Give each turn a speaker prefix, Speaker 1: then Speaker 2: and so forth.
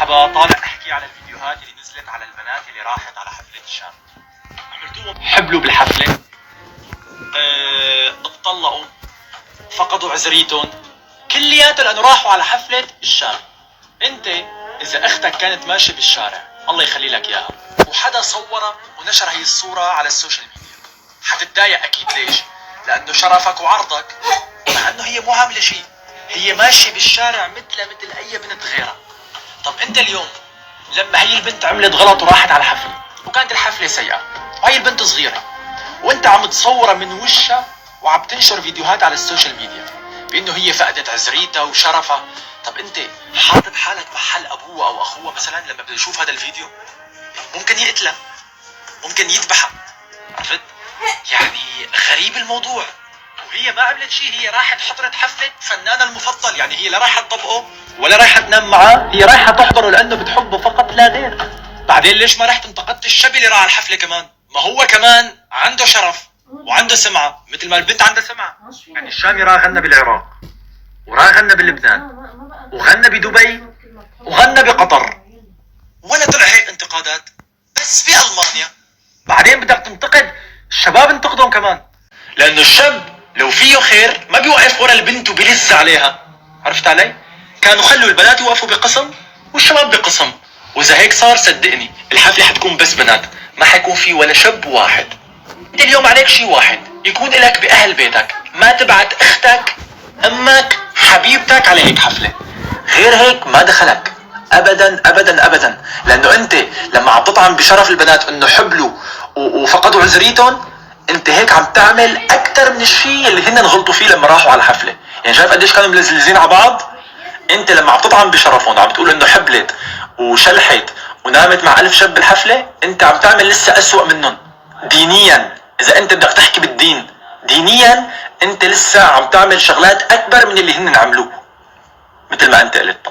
Speaker 1: مرحبا، طالع احكي على الفيديوهات اللي نزلت على البنات اللي راحت على حفلة الشام. عملتوهم حبلوا بالحفلة، اتطلقوا، فقدوا عزريتهم، كلياتهم لانه راحوا على حفلة الشام. انت اذا اختك كانت ماشية بالشارع الله يخلي لك اياها وحدا صورها ونشر هي الصورة على السوشيال ميديا، حتتضايق اكيد. ليش؟ لانه شرفك وعرضك، مع انه هي مو عاملة شيء، هي ماشية بالشارع مثل اي بنت غيرها. طب انت اليوم لما هي البنت عملت غلط وراحت على حفلة وكانت الحفلة سيئة وهي البنت صغيرة وانت عم تصورها من وشها وعم تنشر فيديوهات على السوشيال ميديا بانه هي فقدت عزريتها وشرفها، طب انت حاطط حالك محل ابوها او اخوها مثلا لما بده يشوف هذا الفيديو؟ ممكن يقتلها، ممكن يذبحها، عرفت؟ يعني غريب الموضوع. وهي ما عملت شيء، هي راحت حضرت حفلة فنانها المفضل، يعني هي لا رايحة تطبقه ولا رايحة تنام معاه، هي رايحة تحضره لأنه بتحبه فقط لا غير. بعدين ليش ما رحت انتقدت الشاب اللي راح على الحفلة كمان؟ ما هو كمان عنده شرف وعنده سمعة مثل ما البنت عندها سمعة. يعني الشامي راح غنى بالعراق وراح غنى بلبنان وغنى بدبي وغنى بقطر ولا طلع هيك انتقادات، بس في ألمانيا بعدين بدك تنتقد الشباب، انتقدهم كمان. لأنه الشاب لو فيه خير ما بيوقف ورا البنت وبيلز عليها، عرفت علي؟ كانوا خلوا البنات يوقفوا بقسم والشباب بقسم، وإذا هيك صار صدقني الحفلة حتكون بس بنات، ما حيكون في ولا شاب واحد. انت اليوم عليك شيء واحد، يكون لك بأهل بيتك، ما تبعت اختك، امك، حبيبتك على هيك حفلة، غير هيك ما دخلك ابدا ابدا ابدا. لانه انت لما عم تطعن بشرف البنات انه حبلوا وفقدوا عزريتهم، انت هيك عم تعمل اكثر من الشيء اللي هن غلطوا فيه لما راحوا على الحفلة. يعني شايف قديش كانوا ملزلزين على بعض؟ انت لما عم تطعن بشرفهم عم تقول انه حبلت وشلحت ونامت مع 1000 شاب بالحفلة، انت عم تعمل لسه اسوأ منهم دينيا. اذا انت بدك تحكي بالدين، دينيا انت لسه عم تعمل شغلات اكبر من اللي هن عملوه مثل ما انت قلت.